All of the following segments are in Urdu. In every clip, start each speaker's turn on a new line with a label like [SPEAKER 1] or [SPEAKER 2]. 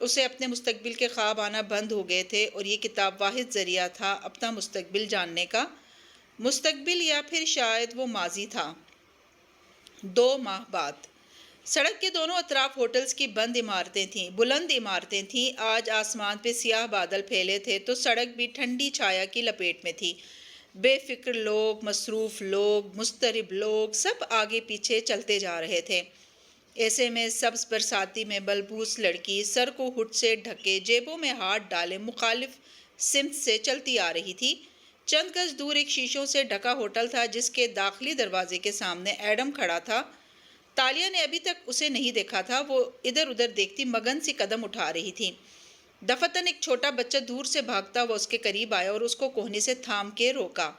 [SPEAKER 1] اسے اپنے مستقبل کے خواب آنا بند ہو گئے تھے اور یہ کتاب واحد ذریعہ تھا اپنا مستقبل جاننے کا، مستقبل یا پھر شاید وہ ماضی تھا۔ 2 ماہ بعد سڑک کے دونوں اطراف ہوٹلز کی بند عمارتیں تھیں، بلند عمارتیں تھیں۔ آج آسمان پہ سیاہ بادل پھیلے تھے تو سڑک بھی ٹھنڈی چھایا کی لپیٹ میں تھی۔ بے فکر لوگ، مصروف لوگ، مضطرب لوگ سب آگے پیچھے چلتے جا رہے تھے۔ ایسے میں سبز برساتی میں بلبوس لڑکی سر کو ہڈ سے ڈھکے، جیبوں میں ہاتھ ڈالے مخالف سمت سے چلتی آ رہی تھی۔ چند گز دور ایک شیشوں سے ڈھکا ہوٹل تھا جس کے داخلی دروازے کے سامنے ایڈم کھڑا تھا۔ تالیہ نے ابھی تک اسے نہیں دیکھا تھا، وہ ادھر ادھر دیکھتی مگن سی قدم اٹھا رہی تھی۔ دفتن ایک چھوٹا بچہ دور سے بھاگتا ہوا اس کے قریب آیا اور اس کو کوہنی سے تھام کے روکا۔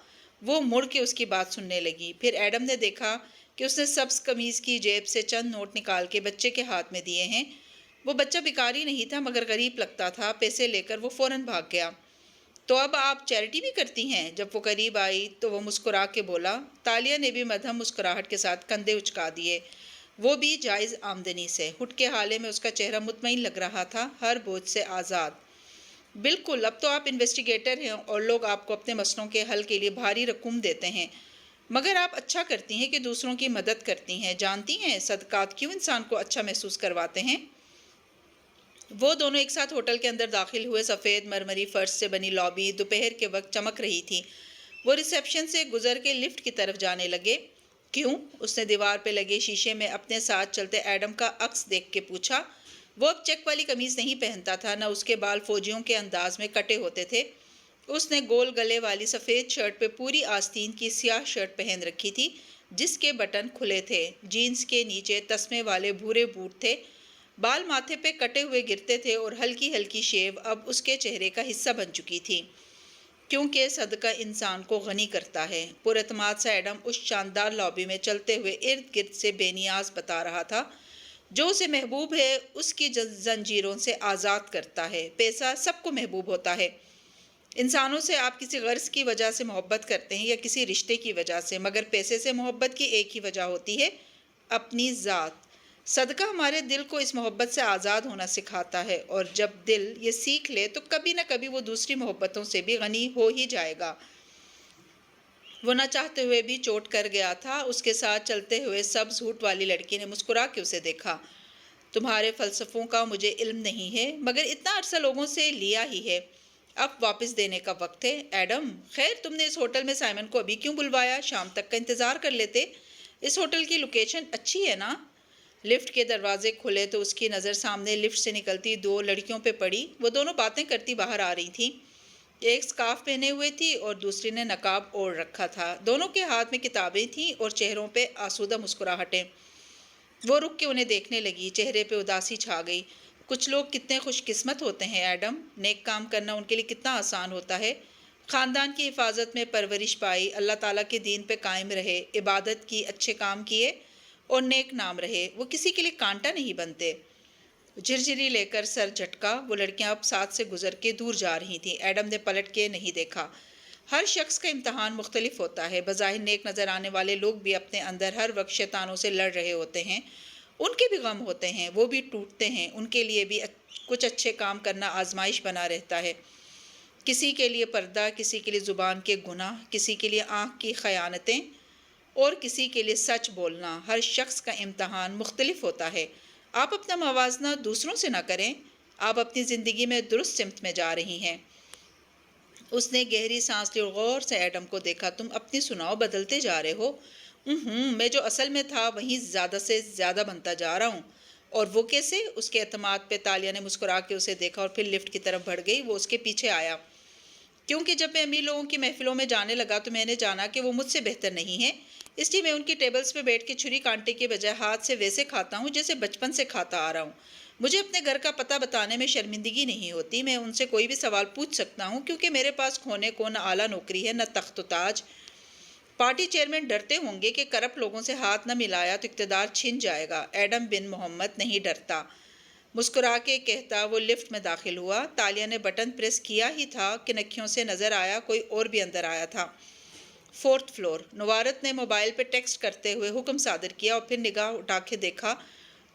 [SPEAKER 1] وہ مڑ کے اس کی بات سننے لگی۔ پھر ایڈم نے دیکھا کہ اس نے سبز قمیض کی جیب سے چند نوٹ نکال کے بچے کے ہاتھ میں دیے ہیں۔ وہ بچہ بھکاری نہیں تھا مگر غریب لگتا تھا۔ پیسے لے کر وہ فوراً بھاگ گیا۔ تو اب آپ چیریٹی بھی کرتی ہیں؟ جب وہ قریب آئی تو وہ مسکرا کے بولا۔ تالیہ نے بھی مدھم مسکراہٹ کے ساتھ کندھے اچکا دیے، وہ بھی جائز آمدنی سے۔ ہٹ کے حالے میں اس کا چہرہ مطمئن لگ رہا تھا، ہر بوجھ سے آزاد۔ بالکل، اب تو آپ انویسٹیگیٹر ہیں اور لوگ آپ کو اپنے مسئلوں کے حل کے لیے بھاری رقم دیتے ہیں، مگر آپ اچھا کرتی ہیں کہ دوسروں کی مدد کرتی ہیں۔ جانتی ہیں صدقات کیوں انسان کو اچھا محسوس کرواتے ہیں؟ وہ دونوں ایک ساتھ ہوٹل کے اندر داخل ہوئے۔ سفید مرمری فرش سے بنی لابی دوپہر کے وقت چمک رہی تھی۔ وہ ریسیپشن سے گزر کے لفٹ کی طرف جانے لگے۔ کیوں؟ اس نے دیوار پہ لگے شیشے میں اپنے ساتھ چلتے ایڈم کا عکس دیکھ کے پوچھا۔ وہ اب چیک والی قمیض نہیں پہنتا تھا، نہ اس کے بال فوجیوں کے انداز میں کٹے ہوتے تھے۔ اس نے گول گلے والی سفید شرٹ پہ پوری آستین کی سیاہ شرٹ پہن رکھی تھی جس کے بٹن کھلے تھے۔ جینز کے نیچے تسمے والے بھورے بوٹ تھے۔ بال ماتھے پہ کٹے ہوئے گرتے تھے اور ہلکی ہلکی شیو اب اس کے چہرے کا حصہ بن چکی تھی، کیونکہ صدقہ انسان کو غنی کرتا ہے۔ پر اعتماد سا ایڈم اس شاندار لابی میں چلتے ہوئے ارد گرد سے بے نیاز بتا رہا تھا۔ جو اسے محبوب ہے اس کی زنجیروں سے آزاد کرتا ہے۔ پیسہ سب کو محبوب ہوتا ہے۔ انسانوں سے آپ کسی غرض کی وجہ سے محبت کرتے ہیں یا کسی رشتے کی وجہ سے، مگر پیسے سے محبت کی ایک ہی وجہ ہوتی ہے، اپنی ذات۔ صدقہ ہمارے دل کو اس محبت سے آزاد ہونا سکھاتا ہے، اور جب دل یہ سیکھ لے تو کبھی نہ کبھی وہ دوسری محبتوں سے بھی غنی ہو ہی جائے گا۔ وہ نہ چاہتے ہوئے بھی چوٹ کر گیا تھا۔ اس کے ساتھ چلتے ہوئے سبز ہوٹ والی لڑکی نے مسکرا کے اسے دیکھا۔ تمہارے فلسفوں کا مجھے علم نہیں ہے، مگر اتنا عرصہ لوگوں سے لیا ہی ہے، اب واپس دینے کا وقت ہے۔ ایڈم، خیر تم نے اس ہوٹل میں سائمن کو ابھی کیوں بلوایا؟ شام تک کا انتظار کر لیتے۔ اس ہوٹل کی لوکیشن اچھی ہے نا؟ لفٹ کے دروازے کھلے تو اس کی نظر سامنے لفٹ سے نکلتی 2 لڑکیوں پہ پڑی۔ وہ دونوں باتیں کرتی باہر آ رہی تھیں۔ ایک سکارف پہنے ہوئے تھی اور دوسری نے نقاب اوڑھ رکھا تھا۔ دونوں کے ہاتھ میں کتابیں تھیں اور چہروں پہ آسودہ مسکراہٹیں۔ وہ رک کے انہیں دیکھنے لگی، چہرے پہ اداسی چھا گئی۔ کچھ لوگ کتنے خوش قسمت ہوتے ہیں ایڈم، نیک کام کرنا ان کے لیے کتنا آسان ہوتا ہے۔ خاندان کی حفاظت میں پرورش پائی، اللہ تعالیٰ کے دین پہ قائم رہے، عبادت کی، اچھے کام کیے اور نیک نام رہے، وہ کسی کے لیے کانٹا نہیں بنتے۔ جھرجھری لے کر سر جھٹکا۔ وہ لڑکیاں اب ساتھ سے گزر کے دور جا رہی تھیں۔ ایڈم نے پلٹ کے نہیں دیکھا۔ ہر شخص کا امتحان مختلف ہوتا ہے۔ بظاہر نیک نظر آنے والے لوگ بھی اپنے اندر ہر وقت شیطانوں سے لڑ رہے ہوتے ہیں۔ ان کے بھی غم ہوتے ہیں، وہ بھی ٹوٹتے ہیں، ان کے لیے بھی کچھ اچھے کام کرنا آزمائش بنا رہتا ہے۔ کسی کے لیے پردہ، کسی کے لیے زبان کے گناہ، کسی کے لیے آنکھ کی خیانتیں اور کسی کے لیے سچ بولنا۔ ہر شخص کا امتحان مختلف ہوتا ہے۔ آپ اپنا موازنہ دوسروں سے نہ کریں، آپ اپنی زندگی میں درست سمت میں جا رہی ہیں۔ اس نے گہری سانس لی اور غور سے ایڈم کو دیکھا۔ تم اپنی سناؤ، بدلتے جا رہے ہو۔ میں جو اصل میں تھا وہیں زیادہ سے زیادہ بنتا جا رہا ہوں۔ اور وہ کیسے؟ اس کے اعتماد پہ تالیہ نے مسکرا کے اسے دیکھا اور پھر لفٹ کی طرف بڑھ گئی۔ وہ اس کے پیچھے آیا۔ کیونکہ جب میں امیر لوگوں کی محفلوں میں جانے لگا تو میں نے جانا کہ وہ مجھ سے بہتر نہیں ہیں، اس لیے میں ان کی ٹیبلز پہ بیٹھ کے چھری کانٹے کے بجائے ہاتھ سے ویسے کھاتا ہوں جیسے بچپن سے کھاتا آ رہا ہوں۔ مجھے اپنے گھر کا پتہ بتانے میں شرمندگی نہیں ہوتی، میں ان سے کوئی بھی سوال پوچھ سکتا ہوں کیونکہ میرے پاس کھونے کو نہ اعلیٰ نوکری ہے نہ تخت و تاج۔ پارٹی چیئرمین ڈرتے ہوں گے کہ کرپٹ لوگوں سے ہاتھ نہ ملایا تو اقتدار چھن جائے گا۔ ایڈم بن محمد نہیں ڈرتا، مسکرا کے کہتا وہ لفٹ میں داخل ہوا۔ تالیہ نے بٹن پریس کیا ہی تھا کہ نکھیوں سے نظر آیا کوئی اور بھی اندر آیا تھا۔ 4th floor. نوارت نے موبائل پہ ٹیکسٹ کرتے ہوئے حکم صادر کیا اور پھر نگاہ اٹھا کے دیکھا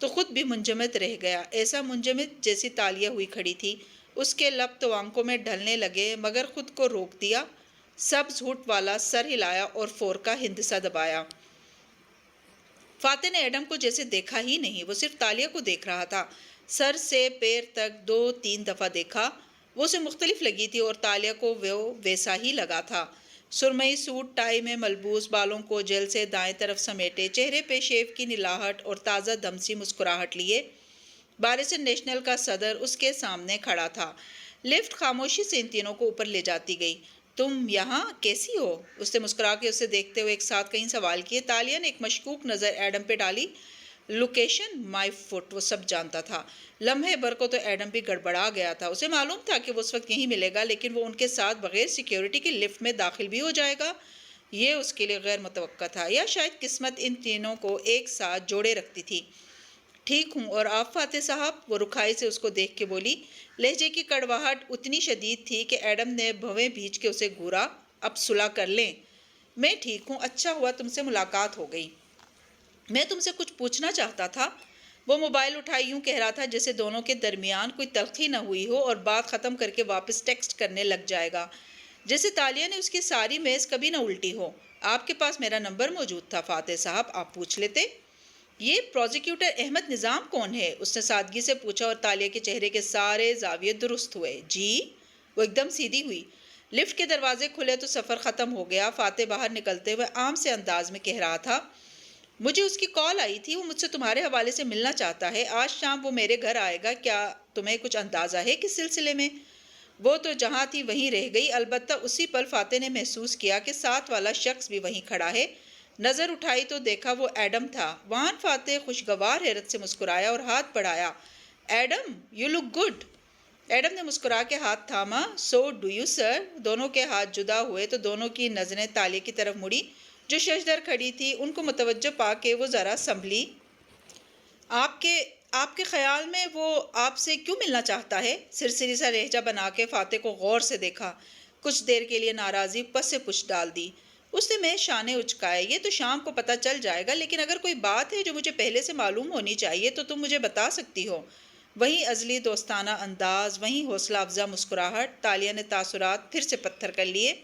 [SPEAKER 1] تو خود بھی منجمد رہ گیا، ایسا منجمد جیسی تالیہ ہوئی کھڑی تھی۔ اس کے لب تو آنکھوں میں ڈھلنے لگے مگر خود کو روک دیا، سبز ہوٹ والا سر ہلایا اور فور کا ہندسہ دبایا۔ فاتح نے ایڈم کو جیسے دیکھا ہی نہیں، وہ صرف تالیہ کو دیکھ رہا تھا۔ سر سے پیر تک 2-3 دفعہ دیکھا، وہ اسے مختلف لگی تھی اور تالیہ کو وہ ویسا ہی لگا تھا۔ سرمئی سوٹ ٹائی میں ملبوس، بالوں کو جیل سے دائیں طرف سمیٹے، چہرے پہ شیو کی نلاہٹ اور تازہ دم سی مسکراہٹ لیے، بارسن نیشنل کا صدر اس کے سامنے کھڑا تھا۔ لفٹ خاموشی سے ان تینوں کو اوپر لے جاتی گئی۔ تم یہاں کیسی ہو؟ اس نے مسکرا کے اسے دیکھتے ہوئے ایک ساتھ کئی سوال کیے۔ تالیہ نے ایک مشکوک نظر ایڈم پہ ڈالی۔ لوکیشن مائی فٹ، وہ سب جانتا تھا۔ لمحے بھر کو تو ایڈم بھی گڑبڑا گیا تھا، اسے معلوم تھا کہ وہ اس وقت یہیں ملے گا، لیکن وہ ان کے ساتھ بغیر سیکیورٹی کے لفٹ میں داخل بھی ہو جائے گا، یہ اس کے لیے غیر متوقع تھا، یا شاید قسمت ان تینوں کو ایک ساتھ جوڑے رکھتی تھی۔ ٹھیک ہوں، اور آپ فاتح صاحب؟ وہ رکھائی سے اس کو دیکھ کے بولی۔ لہجے کی کڑواہٹ اتنی شدید تھی کہ ایڈم نے بھویں بھیج کے اسے گھورا۔ اب صلح کر لیں۔ میں ٹھیک ہوں، اچھا ہوا تم سے ملاقات ہو گئی۔ میں تم سے کچھ پوچھنا چاہتا تھا۔ وہ موبائل اٹھائی یوں کہہ رہا تھا جیسے دونوں کے درمیان کوئی تلخی نہ ہوئی ہو اور بات ختم کر کے واپس ٹیکسٹ کرنے لگ جائے گا، جیسے تالیہ نے اس کی ساری میز کبھی نہ الٹی ہو۔ آپ کے پاس میرا نمبر موجود تھا فاتح صاحب، آپ پوچھ لیتے۔ یہ پروزیکیوٹر احمد نظام کون ہے؟ اس نے سادگی سے پوچھا اور تالیہ کے چہرے کے سارے زاویے درست ہوئے۔ جی؟ وہ ایک دم سیدھی ہوئی۔ لفٹ کے دروازے کھلے تو سفر ختم ہو گیا۔ فاتح باہر نکلتے ہوئے عام سے انداز میں کہہ رہا تھا، مجھے اس کی کال آئی تھی، وہ مجھ سے تمہارے حوالے سے ملنا چاہتا ہے، آج شام وہ میرے گھر آئے گا، کیا تمہیں کچھ اندازہ ہے کس سلسلے میں؟ وہ تو جہاں تھی وہیں رہ گئی، البتہ اسی پل فاتح نے محسوس کیا کہ ساتھ والا شخص بھی وہیں کھڑا ہے۔ نظر اٹھائی تو دیکھا وہ ایڈم تھا۔ وہاں فاتح خوشگوار حیرت سے مسکرایا اور ہاتھ بڑھایا۔ Adam, you look good. Adam نے مسکرا کے ہاتھ تھاما۔ So do you sir. دونوں کے ہاتھ جدا ہوئے تو دونوں کی نظریں تالیہ کی طرف مڑی جو ششدر کھڑی تھی، ان کو متوجہ پا کے وہ ذرا سنبھلی۔ آپ کے خیال میں وہ آپ سے کیوں ملنا چاہتا ہے؟ سرسری سا لہجہ بنا کے فاتح کو غور سے دیکھا، کچھ دیر کے لیے ناراضی پس سے پچھ ڈال دی۔ اس نے میں شانے اچکائے، یہ تو شام کو پتہ چل جائے گا، لیکن اگر کوئی بات ہے جو مجھے پہلے سے معلوم ہونی چاہیے تو تم مجھے بتا سکتی ہو۔ وہیں ازلی دوستانہ انداز، وہیں حوصلہ افزا مسکراہٹ۔ تالیہ نے تاثرات پھر سے پتھر کر لیے۔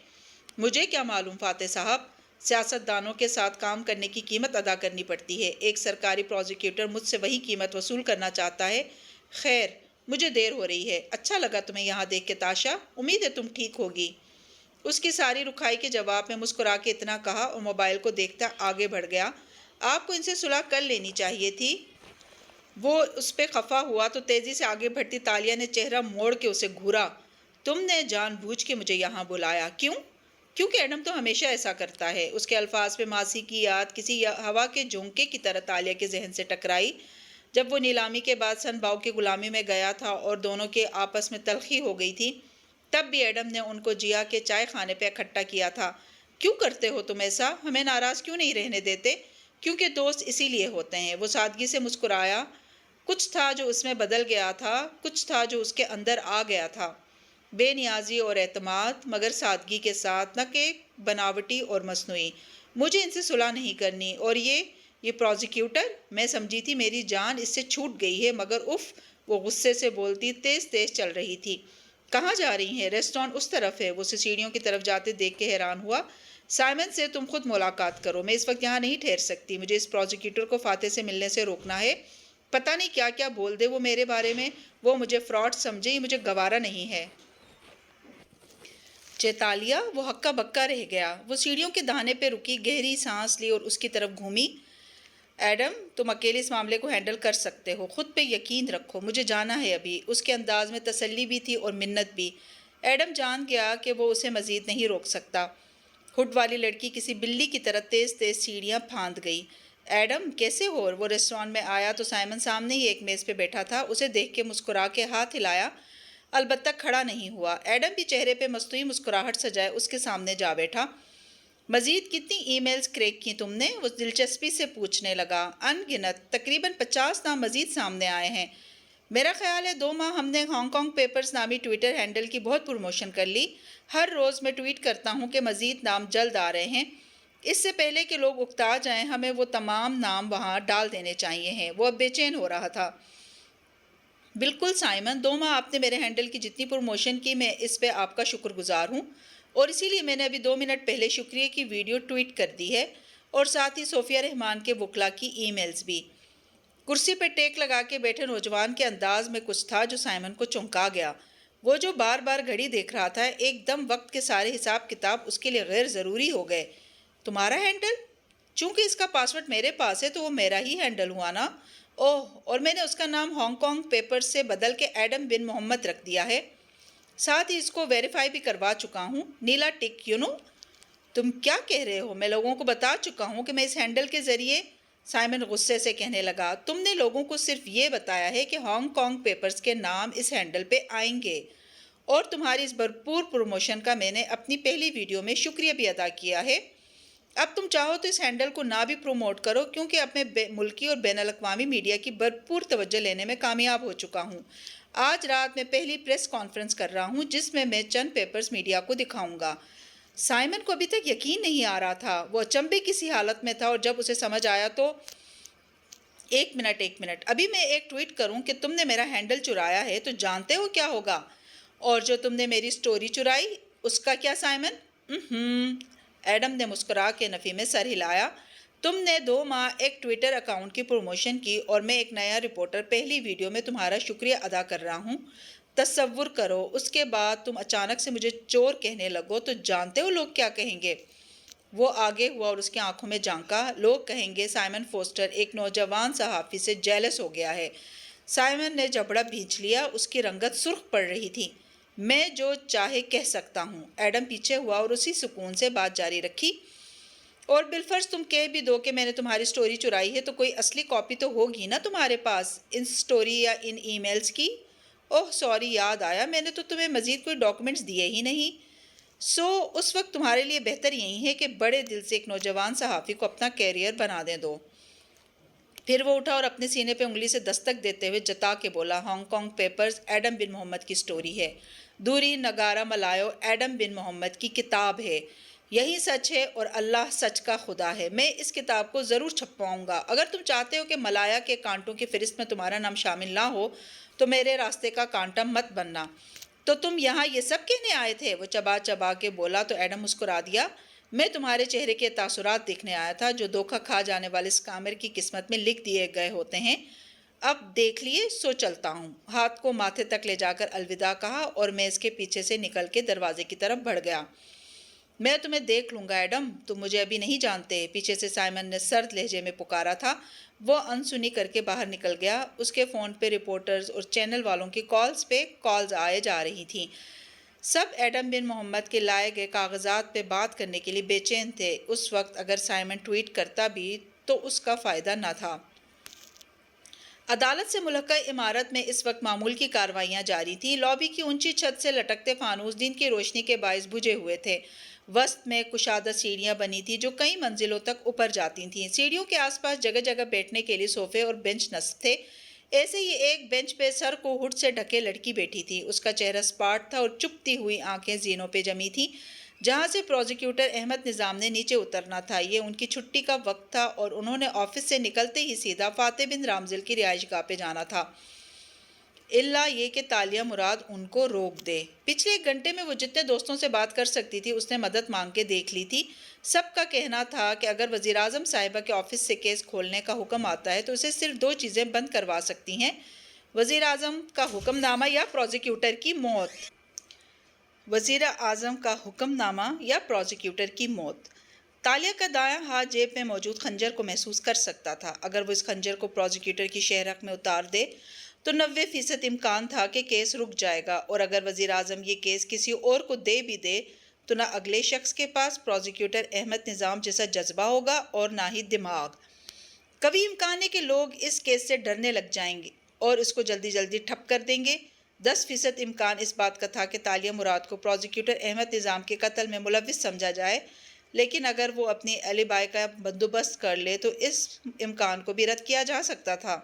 [SPEAKER 1] مجھے کیا معلوم فاتح صاحب، سیاست دانوں کے ساتھ کام کرنے کی قیمت ادا کرنی پڑتی ہے، ایک سرکاری پروزیکیوٹر مجھ سے وہی قیمت وصول کرنا چاہتا ہے۔ خیر، مجھے دیر ہو رہی ہے، اچھا لگا تمہیں یہاں دیکھ کے تاشا، امید ہے تم ٹھیک ہوگی۔ اس کی ساری رکھائی کے جواب میں مسکرا کے اتنا کہا اور موبائل کو دیکھتا آگے بڑھ گیا۔ آپ کو ان سے صلح کر لینی چاہیے تھی۔ وہ اس پہ خفا ہوا تو تیزی سے آگے بڑھتی تالیہ نے چہرہ موڑ کے اسے گھورا۔ تم نے جان بوجھ کے مجھے یہاں بلایا، کیوں؟ کیونکہ ایڈم تو ہمیشہ ایسا کرتا ہے۔ اس کے الفاظ پہ ماسی کی یاد کسی ہوا کے جھونکے کی طرح تالیہ کے ذہن سے ٹکرائی۔ جب وہ نیلامی کے بعد سن باؤ کی غلامی میں گیا تھا اور دونوں کے آپس میں تلخی ہو گئی تھی، تب بھی ایڈم نے ان کو جیا کے چائے خانے پہ اکٹھا کیا تھا۔ کیوں کرتے ہو تم ایسا؟ ہمیں ناراض کیوں نہیں رہنے دیتے؟ کیونکہ دوست اسی لیے ہوتے ہیں۔ وہ سادگی سے مسکرایا۔ کچھ تھا جو اس میں بدل گیا تھا، کچھ تھا جو اس کے اندر آ گیا تھا، بے نیازی اور اعتماد، مگر سادگی کے ساتھ، نہ کہ بناوٹی اور مصنوعی۔ مجھے ان سے صلح نہیں کرنی، اور یہ پروزیکیوٹر، میں سمجھی تھی میری جان اس سے چھوٹ گئی ہے، مگر اف، وہ غصے سے بولتی تیز تیز چل رہی تھی۔ کہاں جا رہی ہیں؟ ریسٹورانٹ اس طرف ہے۔ وہ اسے سیڑھیوں کی طرف جاتے دیکھ کے حیران ہوا۔ سائمن سے تم خود ملاقات کرو، میں اس وقت یہاں نہیں ٹھہر سکتی، مجھے اس پروزیکیوٹر کو فاتح سے ملنے سے روکنا ہے۔ پتہ نہیں کیا کیا بول دے وہ میرے بارے میں، وہ مجھے فراڈ سمجھے، یہ مجھے گوارا نہیں ہے۔ چیتالیہ، وہ ہکا بکا رہ گیا۔ وہ سیڑھیوں کے دہانے پہ رکی، گہری سانس لی اور اس کی طرف گھومی۔ ایڈم، تم اکیلے اس معاملے کو ہینڈل کر سکتے ہو، خود پہ یقین رکھو، مجھے جانا ہے ابھی۔ اس کے انداز میں تسلی بھی تھی اور منت بھی۔ ایڈم جان گیا کہ وہ اسے مزید نہیں روک سکتا۔ ہڈ والی لڑکی کسی بلی کی طرح تیز تیز سیڑھیاں پھاند گئی۔ ایڈم، کیسے ہو؟ وہ ریسٹورانٹ میں آیا تو سائمن سامنے ہی ایک میز پہ بیٹھا تھا۔ اسے دیکھ کے مسکرا کے ہاتھ ہلایا، البتہ کھڑا نہیں ہوا۔ ایڈم بھی چہرے پہ مصنوعی مسکراہٹ سجائے اس کے سامنے جا بیٹھا۔ مزید کتنی ای میلز کریک کی تم نے؟ وہ دلچسپی سے پوچھنے لگا۔ ان گنت، تقریباً 50 نام مزید سامنے آئے ہیں۔ میرا خیال ہے 2 ماہ ہم نے ہانگ کانگ پیپرز نامی ٹویٹر ہینڈل کی بہت پروموشن کر لی۔ ہر روز میں ٹویٹ کرتا ہوں کہ مزید نام جلد آ رہے ہیں۔ اس سے پہلے کہ لوگ اکتا جائیں ہمیں وہ تمام نام وہاں ڈال دینے چاہیے ہیں۔ وہ اب بے چین ہو رہا تھا۔ بالکل سائمن، 2 ماہ آپ نے میرے ہینڈل کی جتنی پروموشن کی میں اس پہ آپ کا شکر گزار ہوں، اور اسی لیے میں نے ابھی 2 منٹ پہلے شکریہ کی ویڈیو ٹویٹ کر دی ہے، اور ساتھ ہی صوفیہ رحمان کے وکلا کی ای میلز بھی۔ کرسی پہ ٹیک لگا کے بیٹھے نوجوان کے انداز میں کچھ تھا جو سائمن کو چونکا گیا۔ وہ جو بار بار گھڑی دیکھ رہا تھا، ایک دم وقت کے سارے حساب کتاب اس کے لیے غیر ضروری ہو گئے۔ تمہارا ہینڈل؟ چونکہ اس کا پاسورڈ میرے پاس ہے تو وہ میرا ہی ہینڈل ہوا نا۔ اوہ، اور میں نے اس کا نام ہانگ کانگ پیپرز سے بدل کے ایڈم بن محمد رکھ دیا ہے، ساتھ ہی اس کو ویریفائی بھی کروا چکا ہوں، نیلا ٹک تم کیا کہہ رہے ہو؟ میں لوگوں کو بتا چکا ہوں کہ میں اس ہینڈل کے ذریعے، سائمن غصے سے کہنے لگا، تم نے لوگوں کو صرف یہ بتایا ہے کہ ہانگ کانگ پیپرز کے نام اس ہینڈل پہ آئیں گے، اور تمہاری اس بھرپور پروموشن کا میں نے اپنی پہلی ویڈیو میں شکریہ بھی ادا کیا ہے۔ اب تم چاہو تو اس ہینڈل کو نہ بھی پروموٹ کرو، کیونکہ اب میں ملکی اور بین الاقوامی میڈیا کی بھرپور توجہ لینے میں کامیاب ہو چکا ہوں۔ آج رات میں پہلی پریس کانفرنس کر رہا ہوں جس میں میں چند پیپرز میڈیا کو دکھاؤں گا۔ سائمن کو ابھی تک یقین نہیں آ رہا تھا، وہ اچنبھے کی سی حالت میں تھا، اور جب اسے سمجھ آیا تو ایک منٹ، ابھی میں ایک ٹویٹ کروں کہ تم نے میرا ہینڈل چرایا ہے تو جانتے ہو کیا ہوگا؟ اور جو تم نے میری سٹوری چرائی اس کا کیا سائمن؟ ایڈم نے مسکرا کے نفی میں سر ہلایا۔ تم نے 2 ماہ ایک ٹویٹر اکاؤنٹ کی پروموشن کی، اور میں ایک نیا رپورٹر پہلی ویڈیو میں تمہارا شکریہ ادا کر رہا ہوں۔ تصور کرو اس کے بعد تم اچانک سے مجھے چور کہنے لگو تو جانتے ہو لوگ کیا کہیں گے؟ وہ آگے ہوا اور اس کی آنکھوں میں جھانکا۔ لوگ کہیں گے سائمن فوسٹر ایک نوجوان صحافی سے جیلس ہو گیا ہے۔ سائمن نے جبڑا بھینچ لیا، اس کی رنگت سرخ پڑ رہی تھی۔ میں جو چاہے کہہ سکتا ہوں۔ ایڈم پیچھے ہوا اور اسی سکون سے بات جاری رکھی۔ اور بالفرض تم کہہ بھی دو کہ میں نے تمہاری سٹوری چرائی ہے تو کوئی اصلی کاپی تو ہوگی نا تمہارے پاس، ان سٹوری یا ان ای میلز کی؟ اوہ سوری، یاد آیا، میں نے تو تمہیں مزید کوئی ڈاکومنٹس دیے ہی نہیں۔ اس وقت تمہارے لیے بہتر یہی ہے کہ بڑے دل سے ایک نوجوان صحافی کو اپنا کیریئر بنا دیں دو۔ پھر وہ اٹھا اور اپنے سینے پہ انگلی سے دستک دیتے ہوئے جتا کے بولا، ہانگ کانگ پیپرز ایڈم بن محمد کی سٹوری ہے۔ دوری نگارا ملایو ایڈم بن محمد کی کتاب ہے۔ یہی سچ ہے اور اللہ سچ کا خدا ہے۔ میں اس کتاب کو ضرور چھپواؤں گا۔ اگر تم چاہتے ہو کہ ملایا کے کانٹوں کی فہرست میں تمہارا نام شامل نہ ہو تو میرے راستے کا کانٹا مت بننا۔ تو تم یہاں یہ سب کہنے آئے تھے؟ وہ چبا چبا کے بولا تو ایڈم مسکرا دیا۔ میں تمہارے چہرے کے تاثرات دیکھنے آیا تھا جو دھوکہ کھا جانے والے اسکامر کی قسمت میں لکھ دیے گئے ہوتے ہیں۔ اب دیکھ لیے سو چلتا ہوں۔ ہاتھ کو ماتھے تک لے جا کر الوداع کہا اور میں اس کے پیچھے سے نکل کے دروازے کی طرف بڑھ گیا۔ میں تمہیں دیکھ لوں گا ایڈم، تم مجھے ابھی نہیں جانتے، پیچھے سے سائمن نے سرد لہجے میں پکارا تھا۔ وہ انسنی کر کے باہر نکل گیا۔ اس کے فون پہ رپورٹرز اور چینل والوں کی کالز آئے جا رہی تھیں۔ سب ایڈم بن محمد کے لائے گئے کاغذات پہ بات کرنے کے لیے بے چین تھے۔ اس وقت اگر سائمن ٹویٹ کرتا بھی تو اس کا فائدہ نہ تھا۔ عدالت سے ملحقہ عمارت میں اس وقت معمول کی کارروائیاں جاری تھیں۔ لابی کی اونچی چھت سے لٹکتے فانوس دن کی روشنی کے باعث بجھے ہوئے تھے۔ وسط میں کشادہ سیڑھیاں بنی تھیں جو کئی منزلوں تک اوپر جاتی تھیں۔ سیڑھیوں کے آس پاس جگہ جگہ بیٹھنے کے لیے صوفے اور بینچ نصب تھے۔ ایسے ہی ایک بینچ پہ سر کو ہڈ سے ڈھکے لڑکی بیٹھی تھی۔ اس کا چہرہ سپاٹ تھا اور چپتی ہوئی آنکھیں زینوں پہ جمی تھیں۔ جہاں سے پروزیکیوٹر احمد نظام نے نیچے اترنا تھا، یہ ان کی چھٹی کا وقت تھا اور انہوں نے آفس سے نکلتے ہی سیدھا فاتح بن رامزل کی رہائش گاہ پہ جانا تھا، الا یہ کہ تالیہ مراد ان کو روک دے۔ پچھلے 1 گھنٹے میں وہ جتنے دوستوں سے بات کر سکتی تھی اس نے مدد مانگ کے دیکھ لی تھی۔ سب کا کہنا تھا کہ اگر وزیراعظم صاحبہ کے آفس سے کیس کھولنے کا حکم آتا ہے تو اسے صرف 2 چیزیں بند کروا سکتی ہیں، وزیراعظم کا حکم نامہ یا پروزیکیوٹر کی موت۔ وزیر اعظم کا حکم نامہ یا پروزیکیوٹر کی موت۔ تالیہ کا دایاں ہاتھ جیب میں موجود خنجر کو محسوس کر سکتا تھا۔ اگر وہ اس خنجر کو پروزیکیوٹر کی شہرک میں اتار دے تو 90% امکان تھا کہ کیس رک جائے گا، اور اگر وزیر اعظم یہ کیس کسی اور کو دے بھی دے تو نہ اگلے شخص کے پاس پروزیکیوٹر احمد نظام جیسا جذبہ ہوگا اور نہ ہی دماغ۔ کبھی امکان ہے کہ لوگ اس کیس سے ڈرنے لگ جائیں گے اور اس کو جلدی جلدی ٹھپ کر دیں گے۔ 10% امکان اس بات کا تھا کہ تالیہ مراد کو پروزیکیوٹر احمد نظام کے قتل میں ملوث سمجھا جائے، لیکن اگر وہ اپنی ایلیبائی کا بندوبست کر لے تو اس امکان کو بھی رد کیا جا سکتا تھا۔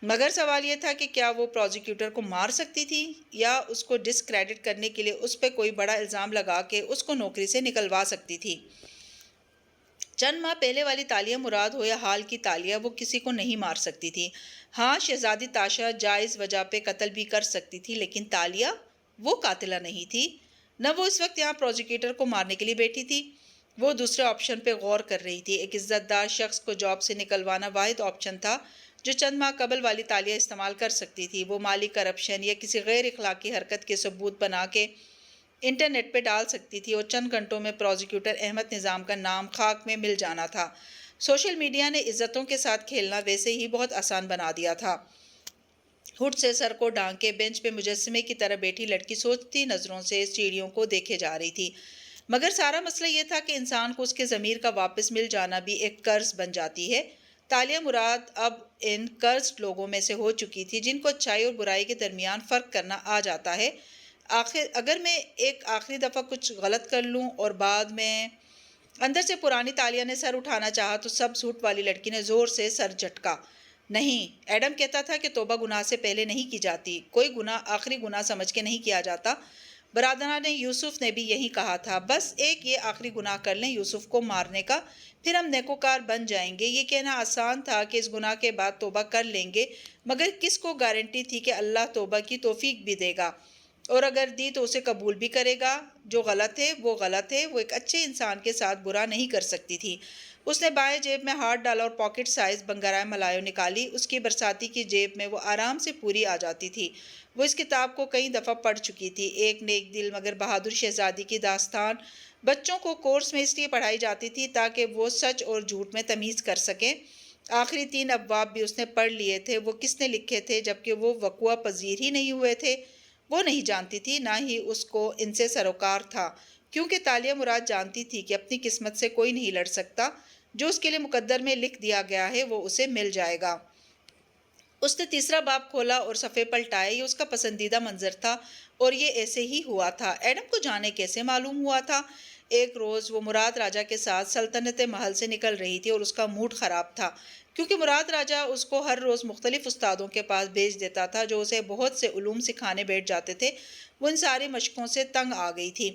[SPEAKER 1] مگر سوال یہ تھا کہ کیا وہ پروزیکیوٹر کو مار سکتی تھی یا اس کو ڈسکریڈٹ کرنے کے لیے اس پہ کوئی بڑا الزام لگا کے اس کو نوکری سے نکلوا سکتی تھی۔ چند ماہ پہلے والی تالیہ مراد ہو یا حال کی تالیہ، وہ کسی کو نہیں مار سکتی تھی۔ ہاں، شہزادی تاشا جائز وجہ پہ قتل بھی کر سکتی تھی، لیکن تالیہ وہ قاتلہ نہیں تھی۔ نہ وہ اس وقت یہاں پروزیکیوٹر کو مارنے کے لیے بیٹھی تھی۔ وہ دوسرے آپشن پہ غور کر رہی تھی۔ ایک عزت دار شخص کو جاب سے نکلوانا واحد آپشن تھا جو چند ماہ قبل والی تالیہ استعمال کر سکتی تھی۔ وہ مالی کرپشن یا کسی غیر اخلاقی حرکت کے ثبوت بنا کے انٹرنیٹ پہ ڈال سکتی تھی اور چند گھنٹوں میں پروزیکیوٹر احمد نظام کا نام خاک میں مل جانا تھا۔ سوشل میڈیا نے عزتوں کے ساتھ کھیلنا ویسے ہی بہت آسان بنا دیا تھا۔ ہٹ سے سر کو ڈھانک کے بینچ پہ مجسمے کی طرح بیٹھی لڑکی سوچتی نظروں سے اس چیڑیوں کو دیکھے جا رہی تھی۔ مگر سارا مسئلہ یہ تھا کہ انسان کو اس کے ضمیر کا واپس مل جانا بھی ایک قرض بن جاتی ہے۔ تالیہ مراد اب ان قرض لوگوں میں سے ہو چکی تھی جن کو اچھائی اور برائی کے درمیان فرق کرنا آ جاتا ہے۔ اگر میں ایک آخری دفعہ کچھ غلط کر لوں اور بعد میں اندر سے پرانی تالیہ نے سر اٹھانا چاہا تو سبز ہٹ والی لڑکی نے زور سے سر جھٹکا۔ نہیں، ایڈم کہتا تھا کہ توبہ گناہ سے پہلے نہیں کی جاتی، کوئی گناہ آخری گناہ سمجھ کے نہیں کیا جاتا۔ برادران یوسف نے بھی یہی کہا تھا، بس ایک یہ آخری گناہ کر لیں یوسف کو مارنے کا، پھر ہم نیکوکار بن جائیں گے۔ یہ کہنا آسان تھا کہ اس گناہ کے بعد توبہ کر لیں گے، مگر کس کو گارنٹی تھی کہ اللہ توبہ کی توفیق بھی دے گا، اور اگر دی تو اسے قبول بھی کرے گا۔ جو غلط ہے وہ غلط ہے۔ وہ ایک اچھے انسان کے ساتھ برا نہیں کر سکتی تھی۔ اس نے بائیں جیب میں ہاتھ ڈالا اور پاکٹ سائز بنگرائے ملایو نکالی۔ اس کی برساتی کی جیب میں وہ آرام سے پوری آ جاتی تھی۔ وہ اس کتاب کو کئی دفعہ پڑھ چکی تھی۔ ایک نیک دل مگر بہادر شہزادی کی داستان بچوں کو کورس میں اس لیے پڑھائی جاتی تھی تاکہ وہ سچ اور جھوٹ میں تمیز کر سکیں۔ آخری 3 ابواب بھی اس نے پڑھ لیے تھے۔ وہ کس نے لکھے تھے جبکہ وہ وقوع پذیر ہی نہیں ہوئے تھے؟ وہ نہیں جانتی تھی، نہ ہی اس کو ان سے سروکار تھا، کیونکہ تالیہ مراد جانتی تھی کہ اپنی قسمت سے کوئی نہیں لڑ سکتا۔ جو اس کے لیے مقدر میں لکھ دیا گیا ہے وہ اسے مل جائے گا۔ اس نے تیسرا باب کھولا اور صفحے پلٹائے۔ یہ اس کا پسندیدہ منظر تھا اور یہ ایسے ہی ہوا تھا۔ ایڈم کو جانے کیسے معلوم ہوا تھا؟ ایک روز وہ مراد راجہ کے ساتھ سلطنت محل سے نکل رہی تھی اور اس کا موڈ خراب تھا، کیونکہ مراد راجہ اس کو ہر روز مختلف استادوں کے پاس بھیج دیتا تھا جو اسے بہت سے علوم سکھانے بیٹھ جاتے تھے۔ وہ ان ساری مشقوں سے تنگ آ گئی تھی۔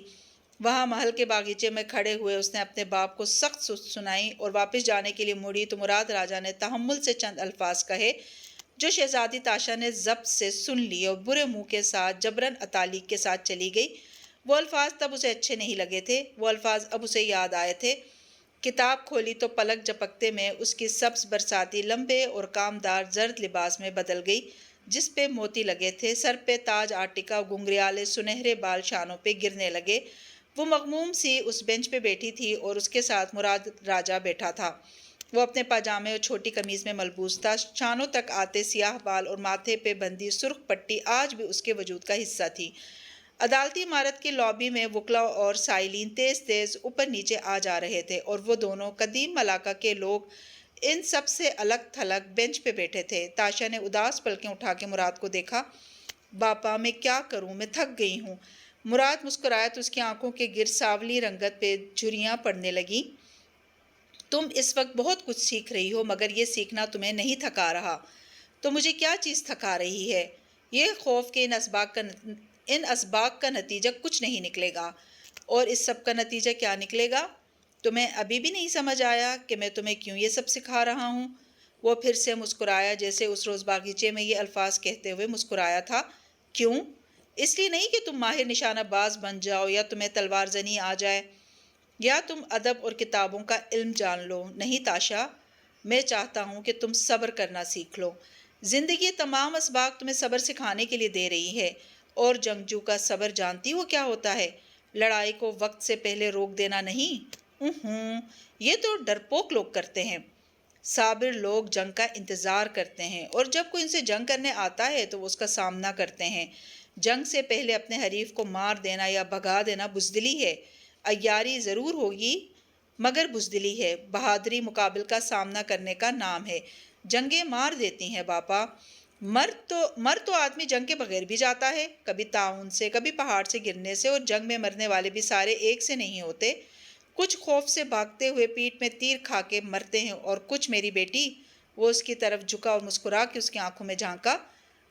[SPEAKER 1] وہاں محل کے باغیچے میں کھڑے ہوئے اس نے اپنے باپ کو سخت سنائی اور واپس جانے کے لیے مڑی تو مراد راجہ نے تحمل سے چند الفاظ کہے جو شہزادی تاشا نے ضبط سے سن لیے اور برے منہ کے ساتھ جبراً اطالیق کے ساتھ چلی گئی۔ وہ الفاظ تب اسے اچھے نہیں لگے تھے، وہ الفاظ اب اسے یاد آئے تھے۔ کتاب کھولی تو پلک جھپکتے میں اس کی سبز برساتی لمبے اور کامدار زرد لباس میں بدل گئی جس پہ موتی لگے تھے۔ سر پہ تاج آٹکا، گنگریالے سنہرے بال شانوں پہ گرنے لگے۔ وہ مغموم سی اس بینچ پہ بیٹھی تھی اور اس کے ساتھ مراد راجہ بیٹھا تھا۔ وہ اپنے پاجامے اور چھوٹی قمیض میں ملبوس تھا۔ شانوں تک آتے سیاہ بال اور ماتھے پہ بندھی سرخ پٹی آج بھی اس کے وجود کا حصہ تھی۔ عدالتی عمارت کی لابی میں وکلاء اور سائلین تیز تیز اوپر نیچے آ جا رہے تھے اور وہ دونوں قدیم ملاقہ کے لوگ ان سب سے الگ تھلگ بینچ پہ بیٹھے تھے۔ تاشا نے اداس پلکیں اٹھا کے مراد کو دیکھا۔ باپا، میں کیا کروں، میں تھک گئی ہوں۔ مراد مسکرایا تو اس کی آنکھوں کے گر سانولی رنگت پہ جھریاں پڑنے لگیں۔ تم اس وقت بہت کچھ سیکھ رہی ہو مگر یہ سیکھنا تمہیں نہیں تھکا رہا۔ تو مجھے کیا چیز تھکا رہی ہے؟ یہ خوف کہ ان اسباق کا نتیجہ کچھ نہیں نکلے گا۔ اور اس سب کا نتیجہ کیا نکلے گا؟ تمہیں ابھی بھی نہیں سمجھ آیا کہ میں تمہیں کیوں یہ سب سکھا رہا ہوں؟ وہ پھر سے مسکرایا جیسے اس روز باغیچے میں یہ الفاظ کہتے ہوئے مسکرایا تھا۔ کیوں؟ اس لیے نہیں کہ تم ماہر نشانہ باز بن جاؤ یا تمہیں تلوار زنی آ جائے یا تم ادب اور کتابوں کا علم جان لو۔ نہیں تاشا، میں چاہتا ہوں کہ تم صبر کرنا سیکھ لو۔ زندگی تمام اسباق تمہیں صبر سکھانے کے لیے دے رہی ہے۔ اور جنگجو کا صبر جانتی ہو کیا ہوتا ہے؟ لڑائی کو وقت سے پہلے روک دینا نہیں۔ یہ تو ڈرپوک لوگ کرتے ہیں۔ صابر لوگ جنگ کا انتظار کرتے ہیں اور جب کوئی ان سے جنگ کرنے آتا ہے تو وہ اس کا سامنا کرتے ہیں۔ جنگ سے پہلے اپنے حریف کو مار دینا یا بھگا دینا بزدلی ہے۔ عیاری ضرور ہوگی مگر بزدلی ہے۔ بہادری مقابل کا سامنا کرنے کا نام ہے۔ جنگیں مار دیتی ہیں باپا۔ مر تو آدمی جنگ کے بغیر بھی جاتا ہے، کبھی طاعون سے، کبھی پہاڑ سے گرنے سے، اور جنگ میں مرنے والے بھی سارے ایک سے نہیں ہوتے۔ کچھ خوف سے بھاگتے ہوئے پیٹھ میں تیر کھا کے مرتے ہیں اور کچھ میری بیٹی، وہ اس کی طرف جھکا اور مسکرا کے اس کی آنکھوں میں جھانکا،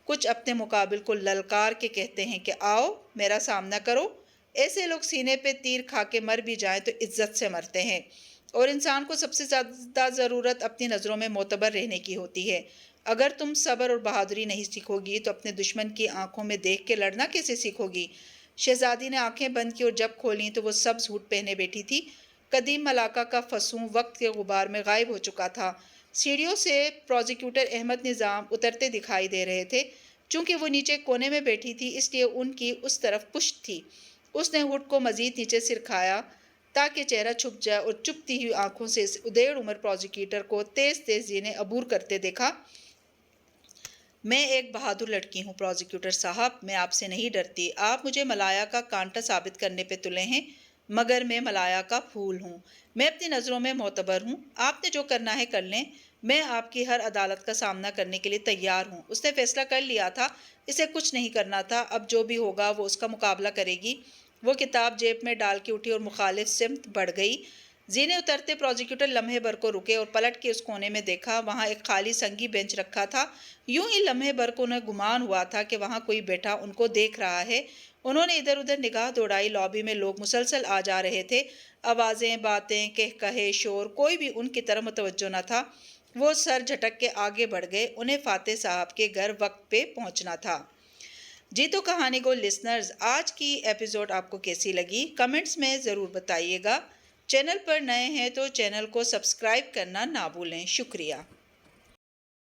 [SPEAKER 1] کچھ اپنے مقابل کو للکار کے کہتے ہیں کہ آؤ میرا سامنا کرو۔ ایسے لوگ سینے پہ تیر کھا کے مر بھی جائیں تو عزت سے مرتے ہیں۔ اور انسان کو سب سے زیادہ ضرورت اپنی نظروں میں معتبر رہنے کی ہوتی ہے۔ اگر تم صبر اور بہادری نہیں سیکھو گی تو اپنے دشمن کی آنکھوں میں دیکھ کے لڑنا کیسے سیکھو گی؟ شہزادی نے آنکھیں بند کی اور جب کھولیں تو وہ سبز ہوڈ پہنے بیٹھی تھی۔ قدیم ملاقہ کا فسوں وقت کے غبار میں غائب ہو چکا تھا۔ سیڑھیوں سے پروزیکیوٹر احمد نظام اترتے دکھائی دے رہے تھے۔ چونکہ وہ نیچے کونے میں بیٹھی تھی اس لیے ان کی اس طرف پشت تھی۔ اس نے ہڈ کو مزید نیچے سرکایا تاکہ چہرہ چھپ جائے اور چپتی ہوئی آنکھوں سے اس ادھیڑ عمر پروزیکیوٹر کو تیز تیز زینے عبور کرتے دیکھا۔ میں ایک بہادر لڑکی ہوں پروزیکیوٹر صاحب، میں آپ سے نہیں ڈرتی۔ آپ مجھے ملایا کا کانٹا ثابت کرنے پہ تلے ہیں، مگر میں ملایا کا پھول ہوں۔ میں اپنی نظروں میں معتبر ہوں۔ آپ نے جو کرنا ہے کر لیں، میں آپ کی ہر عدالت کا سامنا کرنے کے لیے تیار ہوں۔ اس نے فیصلہ کر لیا تھا، اسے کچھ نہیں کرنا تھا، اب جو بھی ہوگا وہ اس کا مقابلہ کرے گی۔ وہ کتاب جیب میں ڈال کے اٹھی اور مخالف سمت بڑھ گئی۔ زینے اترتے پروزیکیوٹر لمحے بھر کو رکے اور پلٹ کے اس کونے میں دیکھا، وہاں ایک خالی سنگی بینچ رکھا تھا۔ یوں ہی لمحے بھر کو انہیں گمان ہوا تھا کہ وہاں کوئی بیٹھا ان کو دیکھ رہا ہے۔ انہوں نے ادھر ادھر نگاہ دوڑائی، لابی میں لوگ مسلسل آ جا رہے تھے، آوازیں، باتیں، کہے شور، کوئی بھی ان کی طرف متوجہ نہ تھا۔ وہ سر جھٹک کے آگے بڑھ گئے، انہیں فاتح صاحب کے گھر وقت پہ پہنچنا تھا۔ جی تو کہانی گو لسنرز، آج کی ایپیسوڈ آپ کو کیسی لگی کمنٹس میں ضرور بتائیے گا۔ چینل پر نئے ہیں تو چینل کو سبسکرائب کرنا نہ بھولیں۔ شکریہ۔